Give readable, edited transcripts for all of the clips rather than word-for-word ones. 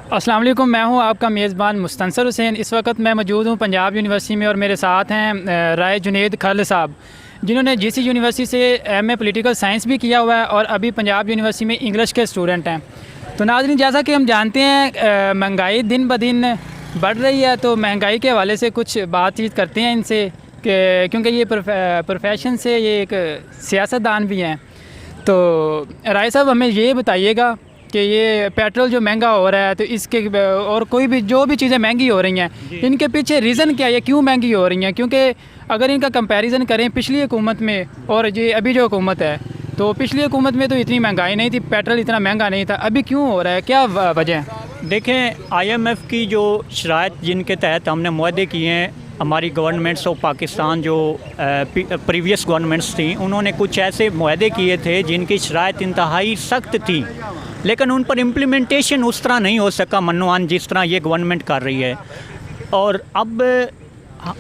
अस्सलाम वालेकुम, मैं हूं आपका मेज़बान मुस्तनसर हुसैन। इस वक्त मैं मौजूद हूं पंजाब यूनिवर्सिटी में और मेरे साथ हैं राय जुनेद खल साहब, जिन्होंने जीसी यूनिवर्सिटी से एमए पॉलिटिकल साइंस भी किया हुआ है और अभी पंजाब यूनिवर्सिटी में इंग्लिश के स्टूडेंट हैं। तो नाज़रीन, जैसा कि हम जानते हैं महंगाई दिन ब दिन बढ़ रही है, तो महंगाई के हवाले से कुछ बातचीत करते हैं इनसे क्योंकि ये प्रोफेशन से ये एक सियासतदान भी हैं। तो राय साहब, हमें ये बताइएगा कि ये पेट्रोल जो महंगा हो रहा है, तो इसके और कोई भी जो भी चीज़ें महंगी हो रही हैं, इनके पीछे रीज़न क्या है, क्यों महंगी हो रही हैं? क्योंकि अगर इनका कंपैरिजन करें पिछली हुकूमत में और ये अभी जो हुकूमत है, तो पिछली हुकूमत में तो इतनी महंगाई नहीं थी, पेट्रोल इतना महंगा नहीं था, अभी क्यों हो रहा है, क्या वजह है? देखें, IMF की जो शराइत जिनके तहत हमने मुआहदे किए हैं, हमारी गवर्नमेंट्स ऑफ पाकिस्तान जो प्रीवियस गवर्नमेंट्स थी, उन्होंने कुछ ऐसे मुआहदे किए थे जिनकी शराइत इंतहाई सख्त थी, लेकिन उन पर इम्प्लीमेंटेशन उस तरह नहीं हो सका मनोआन जिस तरह ये गवर्नमेंट कर रही है। और अब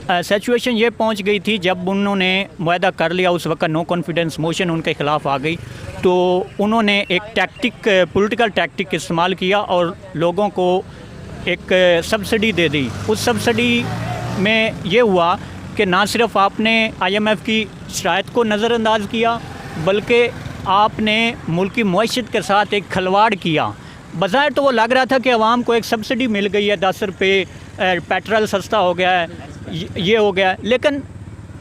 सिचुएशन ये पहुंच गई थी, जब उन्होंने मुआहदा कर लिया उस वक्त नो कॉन्फिडेंस मोशन उनके ख़िलाफ़ आ गई, तो उन्होंने एक पॉलिटिकल टैक्टिक इस्तेमाल किया और लोगों को एक सब्सिडी दे दी। उस सब्सिडी में ये हुआ कि ना सिर्फ आपने IMF की शराइत को नज़रअंदाज किया, बल्कि आपने मुल्की मईशत के साथ एक खलवाड़ किया। बज़ाहिर तो वो लग रहा था कि आवाम को एक सब्सिडी मिल गई है, 10 रुपये पेट्रोल सस्ता हो गया है, ये हो गया, लेकिन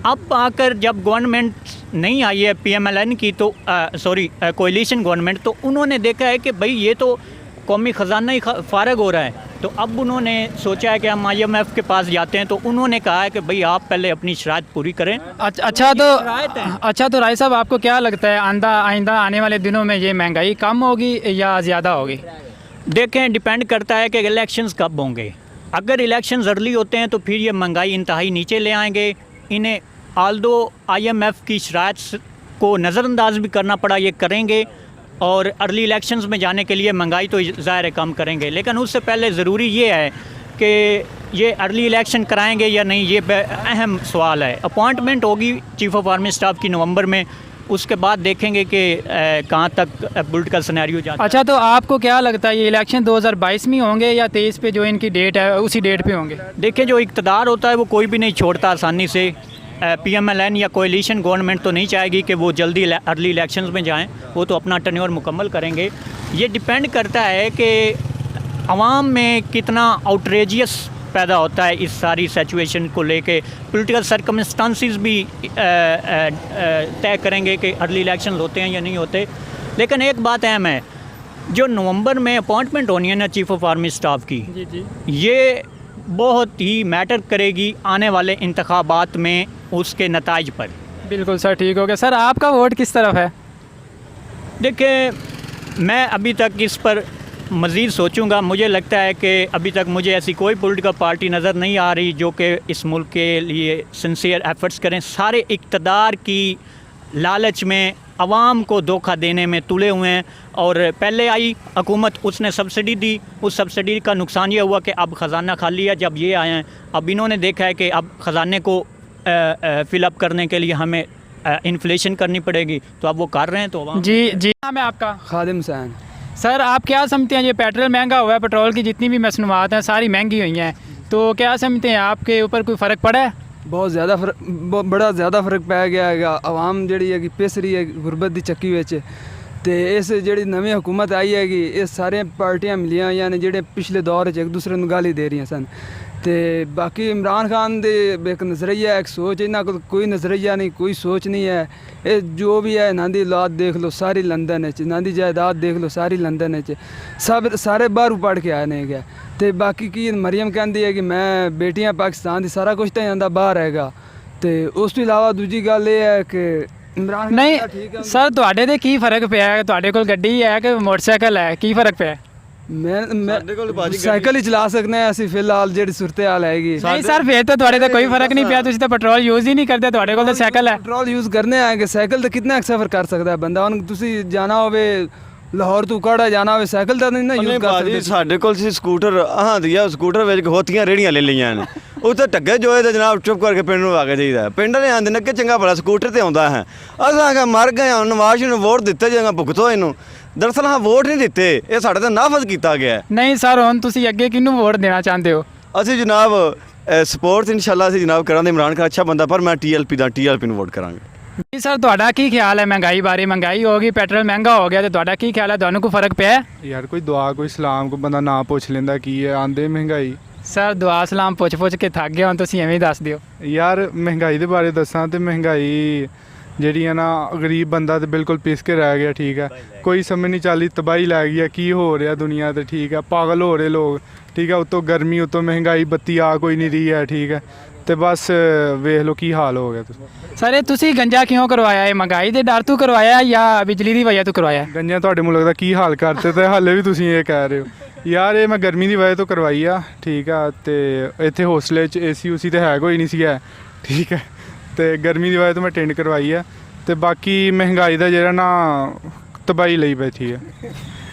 अब आकर जब गवर्नमेंट नहीं आई है PMLN की, तो कोalition गवर्नमेंट, तो उन्होंने देखा है कि भाई ये तो कौमी ख़जाना ही फ़ारग हो रहा है। तो अब उन्होंने सोचा है कि हम IMF के पास जाते हैं, तो उन्होंने कहा है कि भाई आप पहले अपनी शराइत पूरी करें। अच्छा तो राय साहब, आपको क्या लगता है आइंदा आने वाले दिनों में ये महंगाई कम होगी या ज़्यादा होगी? देखें, डिपेंड करता है कि इलेक्शंस कब होंगे। अगर इलेक्शंस अर्ली होते हैं तो फिर ये महंगाई इंतहाई नीचे ले आएंगे। इन्हें आल्दो IMF की शराइत को नज़रअंदाज भी करना पड़ा, ये करेंगे, और अर्ली इलेक्शंस में जाने के लिए महंगाई तो ज़ाहिर है कम करेंगे, लेकिन उससे पहले ज़रूरी ये है कि ये अर्ली इलेक्शन कराएंगे या नहीं, ये अहम सवाल है। अपॉइंटमेंट होगी चीफ़ ऑफ आर्मी स्टाफ की नवंबर में, उसके बाद देखेंगे कि कहाँ तक पॉलिटिकल सिनेरियो जाता है। अच्छा, तो आपको क्या लगता है ये इलेक्शन 2022 में होंगे या 23 पे जो इनकी डेट है उसी डेट पे होंगे? देखिए, जो इक़्तिदार होता है वो कोई भी नहीं छोड़ता आसानी से। PMLN या कोalition गवर्नमेंट तो नहीं चाहेगी कि वो जल्दी अर्ली इलेक्शंस में जाएं, वो तो अपना टर्न्योर मुकम्मल करेंगे। ये डिपेंड करता है कि आवाम में कितना आउटरेजियस पैदा होता है इस सारी सिचुएशन को लेके। पॉलिटिकल सर्कमस्टांसिस भी तय करेंगे कि अर्ली इलेक्शंस होते हैं या नहीं होते। लेकिन एक बात अहम है, जो नवंबर में अपॉइंटमेंट होनी है ना चीफ़ ऑफ आर्मी स्टाफ की, ये बहुत ही मैटर करेगी आने वाले इंतखाबात में उसके नताइज पर। बिल्कुल सर, ठीक हो गया। सर, आपका वोट किस तरफ है? देखिए, मैं अभी तक इस पर मज़ीद सोचूंगा। मुझे लगता है कि अभी तक मुझे ऐसी कोई पॉलिटिकल पार्टी नज़र नहीं आ रही जो कि इस मुल्क के लिए सिंसियर एफर्ट्स करें। सारे इक़्तिदार की लालच में आवाम को धोखा देने में तुले हुए हैं। और पहले आई हुकूमत, उसने सब्सिडी दी, उस सब्सिडी का नुकसान ये हुआ कि अब ख़जाना खाली है। जब ये आए हैं, अब इन्होंने देखा है कि अब ख़जाने को फिलअप करने के लिए हमें इन्फ्लेशन करनी पड़ेगी, तो अब वो कर रहे हैं। तो जी, नाम है आपका? खादिम हुसैन। सर, आप क्या समझते हैं, ये पेट्रोल महंगा हुआ है, पेट्रोल की जितनी भी मसनूआत हैं सारी महंगी हुई हैं, तो क्या समझते हैं आपके ऊपर कोई फ़र्क पड़ा है? बहुत ज़्यादा बड़ा ज़्यादा फर्क पै गया है। आवाम जी है कि पिस रही है गुरबत की चक्की में। तो इस जी नवी हुकूमत आई है कि ये सारे पार्टियां मिलियां यानी जेडे पिछले दौर एक दूसरे को गाली दे रही सन। तो बाकी इमरान खान दे एक नज़रिया, एक सोच, इन्हों को कोई नज़रिया नहीं, कोई सोच नहीं है। ये जो भी है, इन्हों की औलाद देख लो सारी लंदन, इन्हों की जायदाद देख लो सारी लंदन, सारे बाहरों पढ़ के आए नहीं गए। तो बाकी की मरियम कहती है कि मैं बेटियां पाकिस्तान की, सारा कुछ तो इन्हों बाहर हैगा। तो उस तो इलावा दूजी गल ये है कि इमरान नहीं सर, ਤੁਹਾਡੇ ਤੇ ਕੀ ਫਰਕ ਪਿਆ ਹੈ? ਤੁਹਾਡੇ ਕੋਲ ਗੱਡੀ ਹੈ ਕਿ ਮੋਟਰਸਾਈਕਲ ਹੈ, ਕੀ ਫਰਕ ਪਿਆ? मैं साइकिल ही चला सकते हैं ਅਸੀਂ ਫਿਲਹਾਲ ਜਿਹੜੀ ਸੂਰਤ ਹਾਲ ਹੈਗੀ। ਨਹੀਂ ਸਰ, ਫਿਰ ਤਾਂ ਤੁਹਾਡੇ ਤੇ ਕੋਈ ਫਰਕ ਨਹੀਂ ਪਿਆ, ਤੁਸੀਂ ਤਾਂ ਪੈਟਰੋਲ ਯੂਜ਼ ਹੀ ਨਹੀਂ ਕਰਦੇ, ਤੁਹਾਡੇ ਕੋਲ ਤਾਂ ਸਾਈਕਲ ਹੈ। ਪੈਟਰੋਲ ਯੂਜ਼ ਕਰਨੇ ਆਏਗੇ, ਸਾਈਕਲ ਤੇ ਕਿੰਨਾ ਸਫ਼ਰ ਕਰ ਸਕਦਾ ਹੈ ਬੰਦਾ? ਹੁਣ ਤੁਸੀਂ ਜਾਣਾ ਹੋਵੇ ਲਾਹੌਰ ਤੋਂ ਕਾੜਾ ਜਾਣਾ ਹੋਵੇ, ਸਾਈਕਲ ਤਾਂ ਨਹੀਂ ਨਾ ਯੂਜ਼ ਕਰ ਸਕਦੇ। ਸਾਡੇ ਕੋਲ ਸੀ ਸਕੂਟਰ, ਆਂਦੀ ਆ ਸਕੂਟਰ ਵਿੱਚ ਹੋਤੀਆਂ ਰੇੜੀਆਂ ਲੈ ਲਈਆਂ ਨੇ, ਉੱਥੇ ਟੱਗੇ ਜੋਏ ਤੇ ਜਨਾਬ ਚੁੱਪ ਕਰਕੇ ਪਿੰਡ ਨੂੰ ਆ ਕੇ ਜਾਈਦਾ। ਪਿੰਡ ਨੇ ਆਂਦੇ ਨੇ ਕਿ ਚੰਗਾ ਭਲਾ ਸਕੂਟਰ ਤੇ ਆਉਂਦਾ ਹੈ, ਅਸਾਂ ਕਿ ਮਰ ਗਏ, ਹੁਣ ਨਵਾਜ਼ ਨੂੰ ਵੋਟ ਦਿੱਤੇ ਜਾਂਗਾ, ਭੁਗਤੋ ਇਹਨੂੰ। ਦਰਅਸਲ ਹਾਂ ਵੋਟ ਨਹੀਂ ਦਿੱਤੇ, ਇਹ ਸਾਡੇ ਤੇ ਨਾਫਜ਼ ਕੀਤਾ ਗਿਆ ਹੈ। ਨਹੀਂ ਸਰ, ਹੁਣ ਤੁਸੀਂ ਅੱਗੇ ਕਿਹਨੂੰ ਵੋਟ ਦੇਣਾ ਚਾਹੁੰਦੇ ਹੋ? ਅਸੀਂ ਜਨਾਬ ਸਪੋਰਟ ਇਨਸ਼ਾਅੱਲਾ ਅਸੀਂ ਜਨਾਬ ਕਰਾਂਗੇ, ਇਮਰਾਨ ਖਾਨ ਅੱਛਾ ਬੰਦਾ, ਪਰ ਮੈਂ TLP ਨੂੰ ਵੋਟ ਕਰਾਂਗੇ। ਜੀ ਸਰ, ਤੁਹਾਡਾ ਕੀ ਖਿਆਲ ਹੈ ਮਹਿੰਗਾਈ ਬਾਰੇ? ਮਹਿੰਗਾਈ ਹੋ ਗਈ, ਪੈਟਰੋਲ ਮਹਿੰਗਾ ਹੋ ਗਿਆ, ਤੇ ਤੁਹਾਡਾ ਕੀ ਖਿਆਲ ਹੈ? ਤੁਹਾਨੂੰ ਕੋਈ ਫਰਕ ਪਿਆ? ਯਾਰ ਕੋਈ ਦੁਆ ਕੋਈ ਸਲਾਮ ਕੋਈ ਬੰਦਾ ਨਾ ਪੁੱਛ ਲੈਂਦਾ ਕੀ ਹੈ, ਆਂਦੇ ਮਹਿੰਗਾਈ। ਸਰ ਦੁਆ ਸਲਾਮ ਪੁੱਛ ਕੇ ਥੱਕ ਗਏ, ਹੁਣ ਤੁਸੀਂ ਐਵੇਂ ਹੀ ਦੱਸ ਦਿਓ। ਯਾਰ ਮਹਿੰਗਾਈ ਦੇ ਬਾਰੇ ਦੱਸਾਂ ਤੇ ਮਹਿੰਗਾਈ ਜਿਹੜੀ ਹੈ ਨਾ, ਗਰੀਬ ਬੰਦਾ ਤੇ ਬਿਲਕੁਲ ਪਿਸ ਕੇ ਰਹਿ ਗਿਆ। ਠੀਕ ਹੈ, ਕੋਈ ਸਮਝ ਨਹੀਂ ਚੱਲੀ, ਤਬਾਹੀ ਲੈ ਗਈ ਹੈ, ਕੀ ਹੋ ਰਿਹਾ ਦੁਨੀਆ ਤੇ। ਠੀਕ ਹੈ, ਪਾਗਲ ਹੋ ਰਹੇ ਲੋਕ। ਠੀਕ ਹੈ, ਉਤੋਂ ਗਰਮੀ, ਉਤੋਂ ਮਹਿੰਗਾਈ, ਬੱਤੀ ਆ ਕੋਈ ਨਹੀਂ ਰਹੀ ਹੈ। ਠੀਕ ਹੈ, ਤੇ ਬਸ ਵੇਖ ਲਓ ਕੀ ਹਾਲ ਹੋ ਗਿਆ। ਤੁਸੀਂ ਸਰ ਇਹ ਤੁਸੀਂ ਗੰਜਾ ਕਿਉਂ ਕਰਵਾਇਆ? ਇਹ ਮਹਿੰਗਾਈ ਦੇ ਡਰ ਤੋਂ ਕਰਵਾਇਆ ਜਾਂ ਬਿਜਲੀ ਦੀ ਵਜ੍ਹਾ ਤੋਂ ਕਰਵਾਇਆ? ਗੰਜਾ ਤੁਹਾਡੇ ਮੁਲਕ ਦਾ ਕੀ ਹਾਲ ਕਰਤੇ ਤੇ ਹਾਲੇ ਵੀ ਤੁਸੀਂ ਇਹ ਕਹਿ ਰਹੇ ਹੋ? ਯਾਰ ਇਹ ਮੈਂ ਗਰਮੀ ਦੀ ਵਜ੍ਹਾ ਤੋਂ ਕਰਵਾਈ ਆ। ਠੀਕ ਆ, ਤੇ ਇੱਥੇ ਹੋਸਟਲੇ 'ਚ AC ਤੇ ਹੈ ਕੋਈ ਨਹੀਂ ਸੀਗਾ। ਠੀਕ ਹੈ, ਤੇ ਗਰਮੀ ਦੀ ਵਜ੍ਹਾ ਤੋਂ ਮੈਂ ਟੈਂਡ ਕਰਵਾਈ ਆ। ਤੇ ਬਾਕੀ ਮਹਿੰਗਾਈ ਦਾ ਜਿਹੜਾ ਨਾ तबाही ਲਈ बैठी है।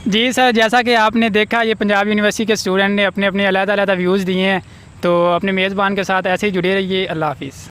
जी सर, जैसा कि आपने देखा ये पंजाब यूनिवर्सिटी के स्टूडेंट ने अपने अपने अलग-अलग व्यूज़ दिए हैं, तो अपने मेज़बान के साथ ऐसे ही जुड़े रहिए। अल्लाह हाफिज़।